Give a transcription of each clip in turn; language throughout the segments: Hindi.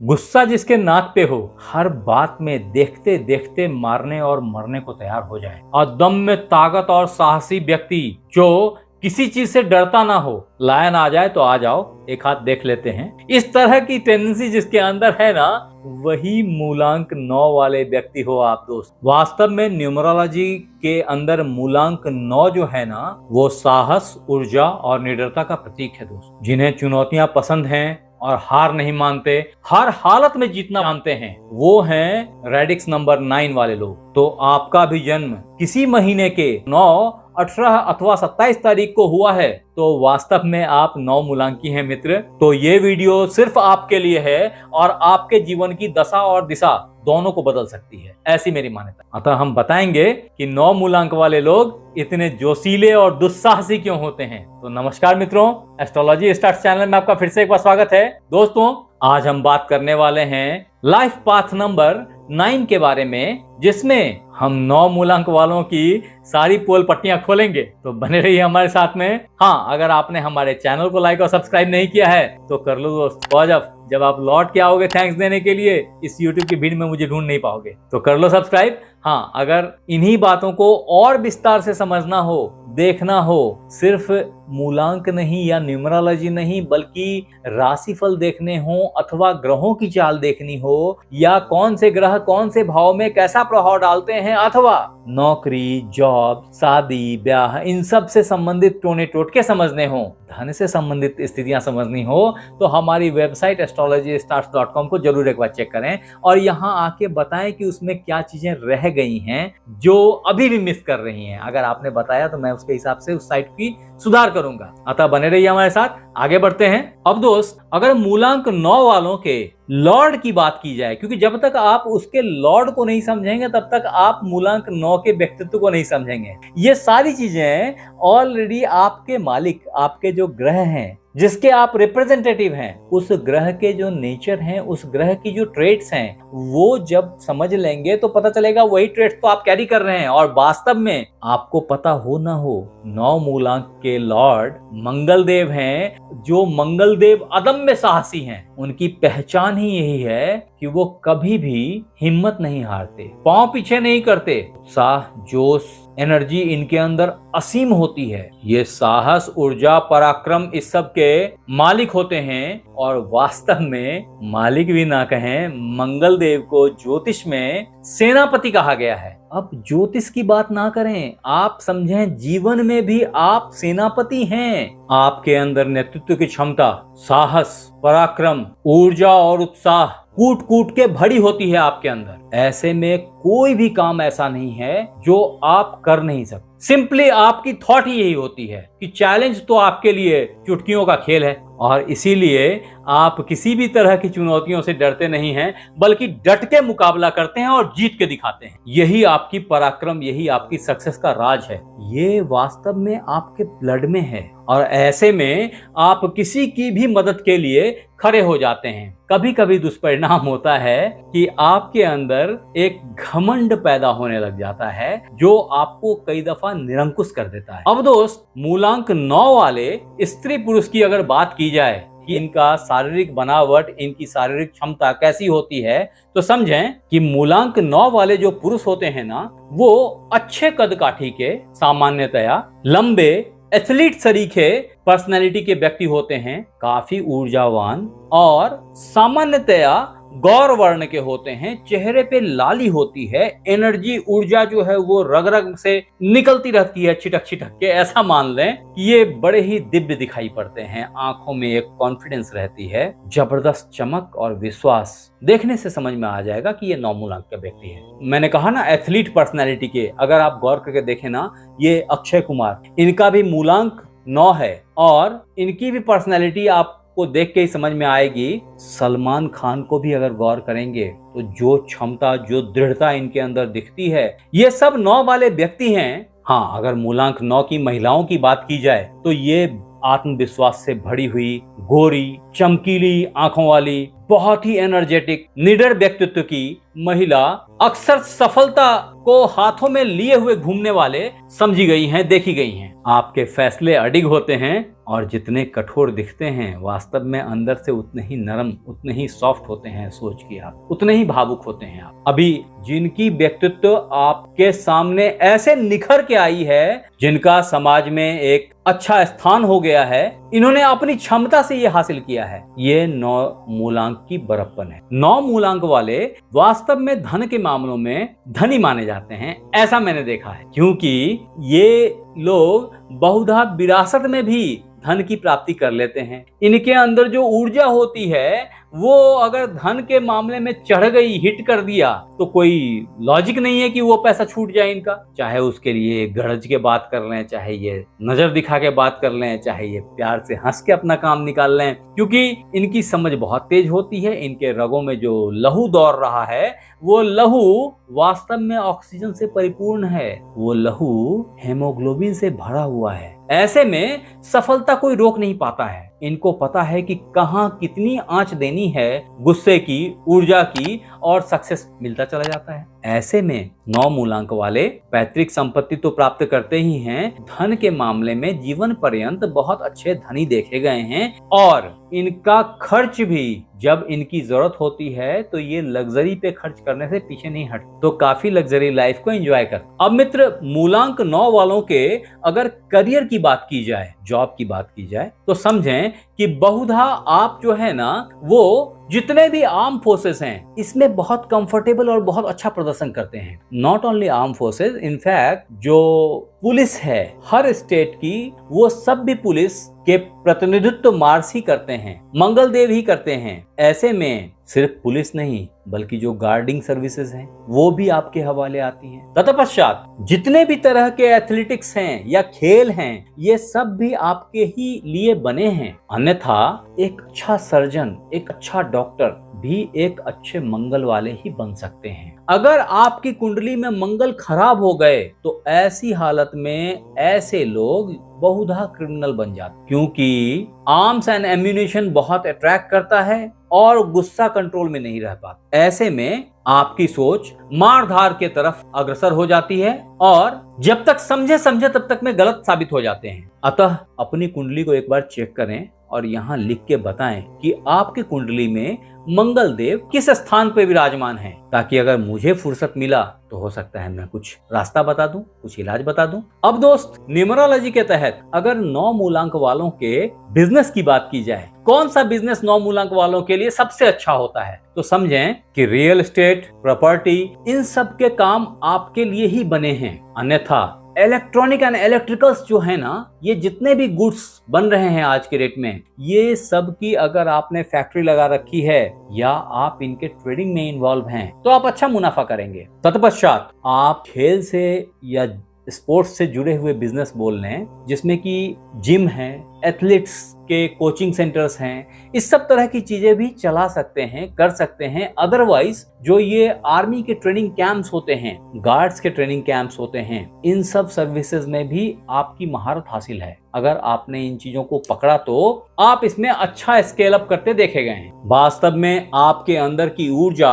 गुस्सा जिसके नाक पे हो, हर बात में देखते देखते मारने और मरने को तैयार हो जाए। अदम्य ताकत और साहसी व्यक्ति जो किसी चीज से डरता ना हो। लायन आ जाए तो आ जाओ, एक हाथ देख लेते हैं। इस तरह की टेंडेंसी जिसके अंदर है ना, वही मूलांक 9 वाले व्यक्ति हो आप दोस्त। वास्तव में न्यूमरोलॉजी के अंदर मूलांक 9 जो है ना, वो साहस, ऊर्जा और निडरता का प्रतीक है दोस्त। जिन्हें चुनौतियां पसंद हैं और हार नहीं मानते, हर हालत में जीतना जानते हैं, वो हैं रेडिक्स नंबर 9 वाले लोग। तो आपका भी जन्म किसी महीने के 9, 18 अथवा 27 तारीख को हुआ है तो वास्तव में आप 9 मूलांकी हैं मित्र। तो ये वीडियो सिर्फ आपके लिए है और आपके जीवन की दशा और दिशा दोनों को बदल सकती है, ऐसी मेरी मान्यता। अतः हम बताएंगे कि 9 मूलांक वाले लोग इतने जोशीले और दुस्साहसी क्यों होते हैं। तो नमस्कार मित्रों, एस्ट्रोलॉजी स्टार्ट्स चैनल में आपका फिर से एक बार स्वागत है। दोस्तों, आज हम बात करने वाले हैं लाइफ पाथ नंबर 9 के बारे में, जिसमें हम 9 मूलांक वालों की सारी पोल पट्टियां खोलेंगे। तो बने रहिए हमारे साथ में। हाँ, अगर आपने हमारे चैनल को लाइक और सब्सक्राइब नहीं किया है तो कर लो दोस्त। और जब आप लौट के आओगे थैंक्स देने के लिए, इस YouTube की भीड़ में मुझे ढूंढ नहीं पाओगे, तो कर लो सब्सक्राइब। हाँ, अगर इन्हीं बातों को और विस्तार से समझना हो, देखना हो, सिर्फ मूलांक नहीं या न्यूमरोलॉजी नहीं बल्कि राशिफल देखने हो अथवा ग्रहों की चाल देखनी हो, या कौन से ग्रह कौन से भाव में कैसा प्रभाव डालते हैं, अथवा नौकरी, जॉब, शादी, ब्याह, इन सब से संबंधित टोने टोटके समझने हो, धन से संबंधित स्थितियां समझनी हो, तो हमारी वेबसाइट astrologystars.com को जरूर एक बार चेक करें और यहाँ आके बताएं कि उसमें क्या चीजें रह गई हैं जो अभी भी मिस कर रही हैं। अगर आपने बताया तो मैं उसके हिसाब से उस साइट की सुधार करूंगा। अतः बने रहिए हमारे साथ, आगे बढ़ते हैं। अब दोस्त, अगर मूलांक 9 वालों के लॉर्ड की बात की जाए, क्योंकि जब तक आप उसके लॉर्ड को नहीं समझेंगे तब तक आप मूलांक 9 के व्यक्तित्व को नहीं समझेंगे। ये सारी चीजें ऑलरेडी आपके मालिक, आपके जो ग्रह हैं, जिसके आप रिप्रेजेंटेटिव हैं, उस ग्रह के जो नेचर हैं, उस ग्रह की जो ट्रेट्स हैं, वो जब समझ लेंगे तो पता चलेगा वही ट्रेट्स तो आप कैरी कर रहे हैं। और वास्तव में आपको पता हो ना हो, 9 मूलांक के लॉर्ड मंगल देव हैं, जो मंगल देव अदम्य साहसी हैं। उनकी पहचान ही यही है कि वो कभी भी हिम्मत नहीं हारते, पांव पीछे नहीं करते। उत्साह, जोश, एनर्जी इनके अंदर असीम होती है। ये साहस, ऊर्जा, पराक्रम इस सब के मालिक होते हैं। और वास्तव में मालिक भी ना कहें, मंगल देव को ज्योतिष में सेनापति कहा गया है। अब ज्योतिष की बात ना करें, आप समझें जीवन में भी आप सेनापति हैं। आपके अंदर नेतृत्व की क्षमता, साहस, पराक्रम, ऊर्जा और उत्साह कूट कूट के भरी होती है आपके अंदर। ऐसे में कोई भी काम ऐसा नहीं है जो आप कर नहीं सकते। सिंपली आपकी थॉट ही यही होती है कि चैलेंज तो आपके लिए चुटकियों का खेल है, और इसीलिए आप किसी भी तरह की चुनौतियों से डरते नहीं हैं, बल्कि डट के मुकाबला करते हैं और जीत के दिखाते हैं। यही आपकी पराक्रम, यही आपकी सक्सेस का राज है। ये वास्तव में आपके ब्लड में है, और ऐसे में आप किसी की भी मदद के लिए खड़े हो जाते हैं। कभी कभी दुष्परिणाम होता है कि आपके अंदर एक घमंड पैदा होने लग जाता है, जो आपको कई दफा निरंकुश कर देता है। अब दोस्त, मूलांक 9 वाले स्त्री पुरुष की अगर बात की जाए कि इनका शारीरिक बनावट, इनकी शारीरिक क्षमता कैसी होती है, तो समझें कि मूलांक 9 वाले जो पुरुष होते हैं ना, वो अच्छे कद काठी के, सामान्यतया लंबे, एथलीट सरीखे पर्सनैलिटी के व्यक्ति होते हैं। काफी ऊर्जावान और सामान्यतया गौर वर्ण के होते हैं। चेहरे पे लाली होती है, एनर्जी, ऊर्जा जो है वो रग रग से निकलती रहती है, छिटक छिटक के। ऐसा मान लें कि ये बड़े ही दिव्य दिखाई पड़ते हैं। आंखों में एक कॉन्फिडेंस रहती है, जबरदस्त चमक और विश्वास। देखने से समझ में आ जाएगा कि ये 9 मूलांक का व्यक्ति है। मैंने कहा ना एथलीट पर्सनैलिटी के, अगर आप गौर करके देखें ना, ये अक्षय कुमार, इनका भी मूलांक 9 है और इनकी भी पर्सनैलिटी आप को देख के ही समझ में आएगी। सलमान खान को भी अगर गौर करेंगे तो जो क्षमता, जो दृढ़ता इनके अंदर दिखती है, ये सब 9 वाले व्यक्ति हैं। हाँ, अगर मूलांक 9 की महिलाओं की बात की जाए तो ये आत्मविश्वास से भरी हुई, गोरी, चमकीली आंखों वाली, बहुत ही एनर्जेटिक, निडर व्यक्तित्व की महिला अक्सर सफलता को हाथों में लिए हुए घूमने वाले समझी गई हैं, देखी गई हैं। आपके फैसले अडिग होते हैं और जितने कठोर दिखते हैं वास्तव में अंदर से उतने ही नरम, उतने ही सॉफ्ट होते हैं। सोच की आप उतने ही भावुक होते हैं आप। अभी जिनकी व्यक्तित्व आपके सामने ऐसे निखर के आई है, जिनका समाज में एक अच्छा स्थान हो गया है, इन्होंने अपनी क्षमता से ये हासिल किया है। ये 9 मूलांक की बड़प्पन है। 9 मूलांक वाले वास्तव में धन के मामलों में धनी माने जाते हैं, ऐसा मैंने देखा है, क्योंकि ये लोग बहुधा विरासत में भी धन की प्राप्ति कर लेते हैं। इनके अंदर जो ऊर्जा होती है वो अगर धन के मामले में चढ़ गई, हिट कर दिया, तो कोई लॉजिक नहीं है कि वो पैसा छूट जाए इनका। चाहे उसके लिए गरज के बात कर लें, चाहे ये नजर दिखा के बात कर लें, चाहे ये प्यार से हंस के अपना काम निकाल लें, क्योंकि इनकी समझ बहुत तेज होती है। इनके रगों में जो लहू दौड़ रहा है वो लहू वास्तव में ऑक्सीजन से परिपूर्ण है, वो लहू हेमोग्लोबिन से भरा हुआ है। ऐसे में सफलता कोई रोक नहीं पाता है। इनको पता है कि कहां कितनी आंच देनी है, गुस्से की, ऊर्जा की, और सक्सेस मिलता चला जाता है। ऐसे में 9 मूलांक वाले पैतृक संपत्ति तो प्राप्त करते ही हैं, धन के मामले में जीवन पर्यंत बहुत अच्छे धनी देखे गए हैं, और इनका खर्च भी जब इनकी जरूरत होती है तो ये लग्जरी पे खर्च करने से पीछे नहीं हट, तो काफी लग्जरी लाइफ को एंजॉय कर। अब मित्र, मूलांक 9 वालों के अगर करियर की बात की जाए, जॉब की बात की जाए, तो समझें कि बहुधा आप जो है ना, वो जितने भी आर्म फोर्सेस हैं इसमें बहुत कंफर्टेबल और बहुत अच्छा प्रदर्शन करते हैं। Not only arm forces, in fact जो पुलिस है हर स्टेट की, वो सब भी पुलिस के प्रतिनिधित्व मार्स ही करते हैं, मंगल देव ही करते हैं। ऐसे में सिर्फ पुलिस नहीं बल्कि जो गार्डिंग सर्विसेज हैं वो भी आपके हवाले आती हैं। तत्पश्चात जितने भी तरह के एथलेटिक्स हैं या खेल हैं, ये सब भी आपके ही लिए बने हैं। अन्यथा एक अच्छा सर्जन, एक अच्छा डॉक्टर भी एक अच्छे मंगल वाले ही बन सकते हैं। अगर आपकी कुंडली में मंगल खराब हो गए तो ऐसी हालत में ऐसे लोग बहुधा क्रिमिनल बन जाते, क्योंकि आर्म्स एंड एम्यूनिशन बहुत अट्रैक्ट करता है और गुस्सा कंट्रोल में नहीं रह पाता। ऐसे में आपकी सोच मारधार के तरफ अग्रसर हो जाती है और जब तक समझे तब तक में गलत साबित हो जाते हैं। अतः अपनी कुंडली को एक बार चेक करें और यहाँ लिख के बताएं कि आपकी कुंडली में मंगल देव किस स्थान पे विराजमान है, ताकि अगर मुझे फुर्सत मिला तो हो सकता है मैं कुछ रास्ता बता दूं, कुछ इलाज बता दूं। अब दोस्त, न्यूमरोलॉजी के तहत अगर 9 मूलांक वालों के बिजनेस की बात की जाए, कौन सा बिजनेस 9 मूलांक वालों के लिए सबसे अच्छा होता है, तो समझें कि रियल एस्टेट, प्रॉपर्टी, इन सब के काम आपके लिए ही बने हैं। अन्यथा इलेक्ट्रॉनिक एंड इलेक्ट्रिकल्स जो है ना, ये जितने भी गुड्स बन रहे हैं आज के डेट में, ये सब की अगर आपने फैक्ट्री लगा रखी है या आप इनके ट्रेडिंग में इन्वॉल्व हैं तो आप अच्छा मुनाफा करेंगे। तत्पश्चात आप खेल से या स्पोर्ट्स से जुड़े हुए बिजनेस बोल लें, जिसमें कि जिम है, एथलीट्स के कोचिंग सेंटर्स हैं, इस सब तरह की चीजें भी चला सकते हैं, कर सकते हैं। अदरवाइज जो ये आर्मी के ट्रेनिंग कैंप्स होते हैं, गार्ड्स के ट्रेनिंग कैंप्स होते हैं, इन सब सर्विसेज में भी आपकी महारत हासिल है। अगर आपने इन चीजों को पकड़ा तो आप इसमें अच्छा स्केल अप करते देखे गए हैं। वास्तव में आपके अंदर की ऊर्जा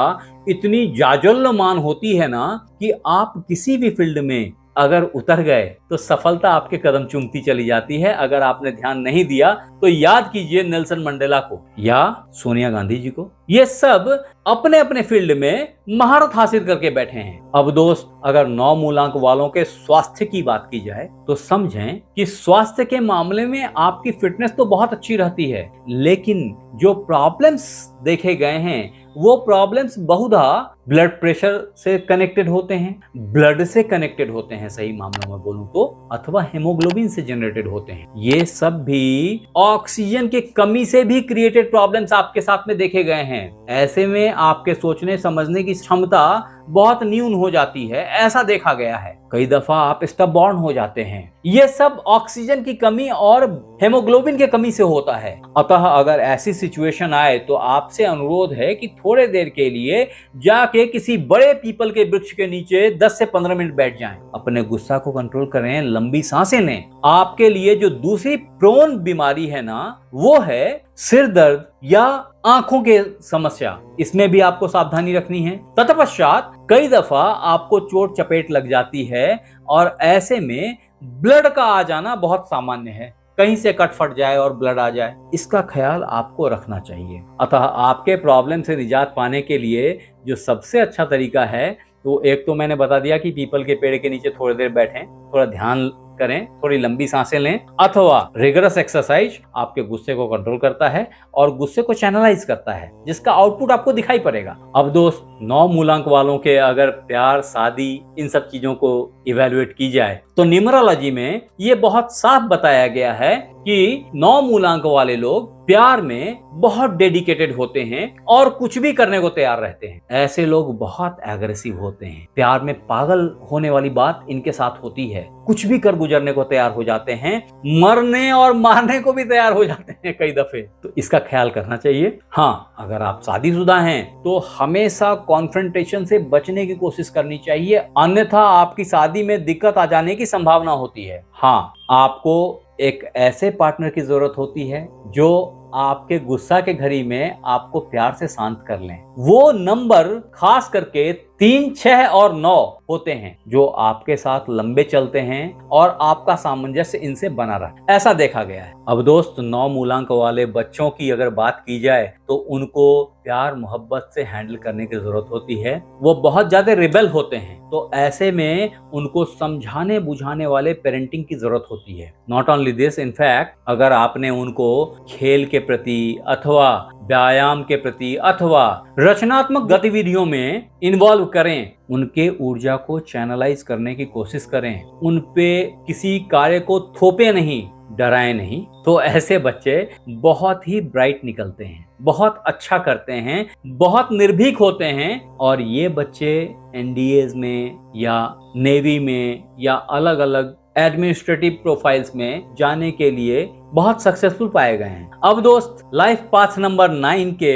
इतनी जाज्वल्यमान होती है ना कि आप किसी भी फील्ड में अगर उतर गए तो सफलता आपके कदम चूमती चली जाती है। अगर आपने ध्यान नहीं दिया तो याद कीजिए नेल्सन मंडेला को या सोनिया गांधी जी को। ये सब अपने अपने फील्ड में महारत हासिल करके बैठे हैं। अब दोस्त, अगर 9 मूलांक वालों के स्वास्थ्य की बात की जाए तो समझें कि स्वास्थ्य के मामले में आपकी फिटनेस तो बहुत अच्छी रहती है, लेकिन जो प्रॉब्लम्स देखे गए हैं वो प्रॉब्लम्स बहुधा ब्लड प्रेशर से कनेक्टेड होते हैं, ब्लड से कनेक्टेड होते हैं सही मामलों में बोलूं तो, अथवा हेमोग्लोबिन से जनरेटेड होते हैं। ये सब भी ऑक्सीजन की कमी से भी क्रिएटेड प्रॉब्लम्स आपके साथ में देखे गए हैं। ऐसे में आपके सोचने समझने की क्षमता बहुत न्यून हो जाती है, ऐसा देखा गया है। कई दफा आप स्टबबॉर्न हो जाते हैं। ये सब ऑक्सीजन की कमी और हेमोग्लोबिन की कमी से होता है। अतः अगर ऐसी सिचुएशन आए तो आपसे अनुरोध है कि थोड़े देर के लिए जाके किसी बड़े पीपल के वृक्ष के नीचे 10 से 15 मिनट बैठ जाएं। अपने गुस्सा को कंट्रोल करें, लंबी सांसें लें। आपके लिए जो दूसरी प्रोन बीमारी है ना, वो है सिर दर्द या आंखों के समस्या, इसमें भी आपको सावधानी रखनी है। तत्पश्चात कई दफा आपको चोट चपेट लग जाती है और ऐसे में ब्लड का आ जाना बहुत सामान्य है। कहीं से कट फट जाए और ब्लड आ जाए, इसका ख्याल आपको रखना चाहिए। अतः आपके प्रॉब्लम से निजात पाने के लिए जो सबसे अच्छा तरीका है, तो एक तो मैंने बता दिया कि पीपल के पेड़ के नीचे थोड़ी देर बैठें, थोड़ा ध्यान करें, थोड़ी लंबी सांसें लें, अथवा रिगरस एक्सरसाइज आपके गुस्से को कंट्रोल करता है और गुस्से को चैनलाइज करता है, जिसका आउटपुट आपको दिखाई पड़ेगा। अब दोस्त, 9 मूलांक वालों के अगर प्यार, शादी, इन सब चीजों को इवेल्युएट की जाए तो न्यूमरोलॉजी में ये बहुत साफ बताया गया है कि 9 मूलांक वाले लोग प्यार में बहुत डेडिकेटेड होते हैं और कुछ भी करने को तैयार रहते हैं। ऐसे लोग बहुत एग्रेसिव होते हैं, प्यार में पागल होने वाली बात इनके साथ होती है, कुछ भी कर गुजरने को तैयार हो जाते हैं, मरने और मारने को भी तैयार हो जाते हैं कई दफे। तो इसका ख्याल करना चाहिए। हाँ, अगर आप शादीशुदा हैं तो हमेशा कॉन्फ्रंटेशन से बचने की कोशिश करनी चाहिए, अन्यथा आपकी शादी में दिक्कत आ जाने की संभावना होती है। हाँ, आपको एक ऐसे पार्टनर की जरूरत होती है जो आपके गुस्सा के घड़ी में आपको प्यार से शांत कर लें। वो नंबर खास करके 3, 6 और 9 होते हैं जो आपके साथ लंबे चलते हैं और आपका सामंजस्य इनसे बना रहा, ऐसा देखा गया है। अब दोस्त, 9 मूलांक वाले बच्चों की अगर बात की जाए तो उनको प्यार मोहब्बत से हैंडल करने की जरूरत होती है। वो बहुत ज्यादा रिबेल होते हैं, तो ऐसे में उनको समझाने बुझाने वाले पेरेंटिंग की जरूरत होती है। नॉट ओनली दिस, इनफैक्ट अगर आपने उनको खेल के प्रति अथवा व्यायाम के प्रति अथवा रचनात्मक गतिविधियों में इन्वॉल्व करें, उनके ऊर्जा को चैनलाइज करने की कोशिश करें, उन पे किसी कार्य को थोपे नहीं, डराएं नहीं, तो ऐसे बच्चे बहुत ही ब्राइट निकलते हैं, बहुत अच्छा करते हैं, बहुत निर्भीक होते हैं और ये बच्चे एनडीएज में या नेवी में या अलग अलग एडमिनिस्ट्रेटिव प्रोफाइल्स में जाने के लिए बहुत सक्सेसफुल पाए गए हैं। अब दोस्त, लाइफ पाथ नंबर 9 के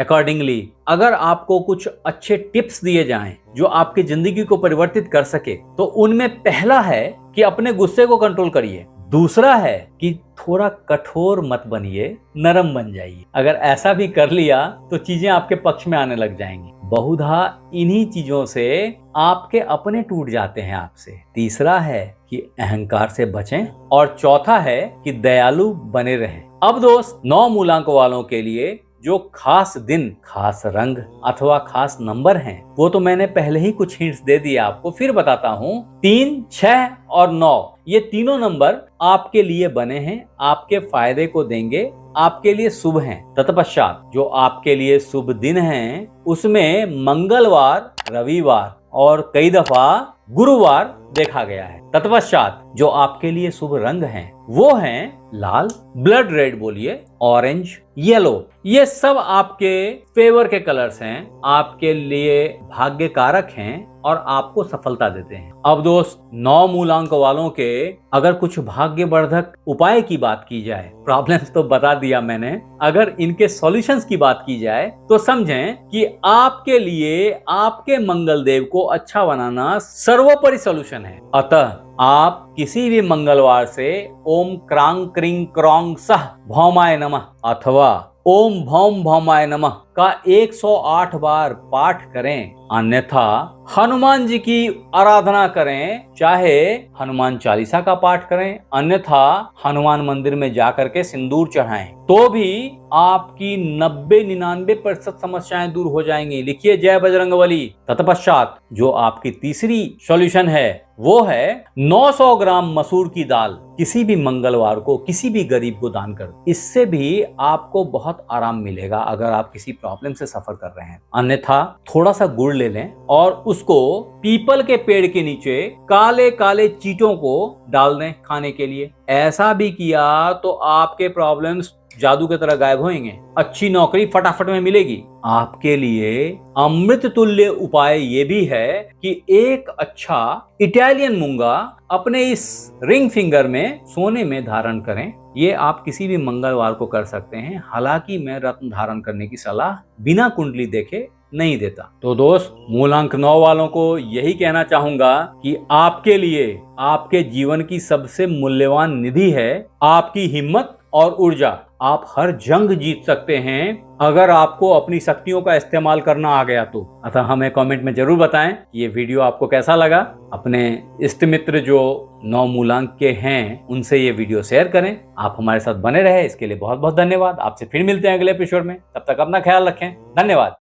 अकॉर्डिंगली अगर आपको कुछ अच्छे टिप्स दिए जाएं जो आपकी जिंदगी को परिवर्तित कर सके, तो उनमें पहला है कि अपने गुस्से को कंट्रोल करिए। दूसरा है कि थोड़ा कठोर मत बनिए, नरम बन जाइए। अगर ऐसा भी कर लिया तो चीजें आपके पक्ष में आने लग जाएंगी। बहुधा इन्हीं चीजों से आपके अपने टूट जाते हैं आपसे। तीसरा है कि अहंकार से बचें और चौथा है कि दयालु बने रहें। अब दोस्त, 9 मूलांक वालों के लिए जो खास दिन, खास रंग अथवा खास नंबर हैं, वो तो मैंने पहले ही कुछ हिंट्स दे दिए आपको, फिर बताता हूँ। 3, 6 और 9 ये तीनों नंबर आपके लिए बने हैं, आपके फायदे को देंगे, आपके लिए शुभ हैं। तत्पश्चात जो आपके लिए शुभ दिन हैं उसमें मंगलवार, रविवार और कई दफा गुरुवार देखा गया है। तत्पश्चात जो आपके लिए शुभ रंग हैं वो हैं लाल, ब्लड रेड बोलिए, ऑरेंज, येलो। ये सब आपके फेवर के कलर्स हैं, आपके लिए भाग्य कारक हैं और आपको सफलता देते हैं। अब दोस्त, 9 मूलांक वालों के अगर कुछ भाग्यवर्धक उपाय की बात की जाए, प्रॉब्लम्स तो बता दिया मैंने, अगर इनके सॉल्यूशंस की बात की जाए तो समझें कि आपके लिए आपके मंगल देव को अच्छा बनाना सर्वोपरि सॉल्यूशन है। अतः आप किसी भी मंगलवार से ओम क्रांग क्रिंग क्रॉन्ग सह भौमाय नमः अथवा ओम भौम भौमाय नमः का 108 बार पाठ करें, अन्यथा हनुमान जी की आराधना करें, चाहे हनुमान चालीसा का पाठ करें, अन्यथा हनुमान मंदिर में जाकर के सिंदूर चढ़ाएं, तो भी आपकी 90-99% समस्याएं दूर हो जाएंगी। लिखिए जय बजरंगबली। तत्पश्चात जो आपकी तीसरी सॉल्यूशन है वो है 900 ग्राम मसूर की दाल किसी भी मंगलवार को किसी भी गरीब को दान कर। इससे भी आपको बहुत आराम मिलेगा अगर आप किसी प्रॉब्लम से सफर कर रहे हैं। अन्यथा थोड़ा सा गुड़ ले लें और उसको पीपल के पेड़ के नीचे काले काले चींटों को डाल दें खाने के लिए। ऐसा भी किया तो आपके प्रॉब्लम्स जादू की तरह गायब होंगे, अच्छी नौकरी फटाफट में मिलेगी। आपके लिए अमृत तुल्य उपाय ये भी है कि एक अच्छा इटालियन मूंगा अपने इस रिंग फिंगर में सोने में धारण करें। ये आप किसी भी मंगलवार को कर सकते हैं। हालांकि मैं रत्न धारण करने की सलाह बिना कुंडली देखे नहीं देता। तो दोस्त, मूलांक 9 वालों को यही कहना चाहूंगा कि आपके लिए आपके जीवन की सबसे मूल्यवान निधि है आपकी हिम्मत और ऊर्जा। आप हर जंग जीत सकते हैं अगर आपको अपनी शक्तियों का इस्तेमाल करना आ गया तो। अतः हमें कमेंट में जरूर बताएं ये वीडियो आपको कैसा लगा। अपने इष्ट मित्र जो 9 मूलांक के हैं उनसे ये वीडियो शेयर करें। आप हमारे साथ बने रहे इसके लिए बहुत बहुत धन्यवाद। आपसे फिर मिलते हैं अगले एपिसोड में, तब तक अपना ख्याल रखें। धन्यवाद।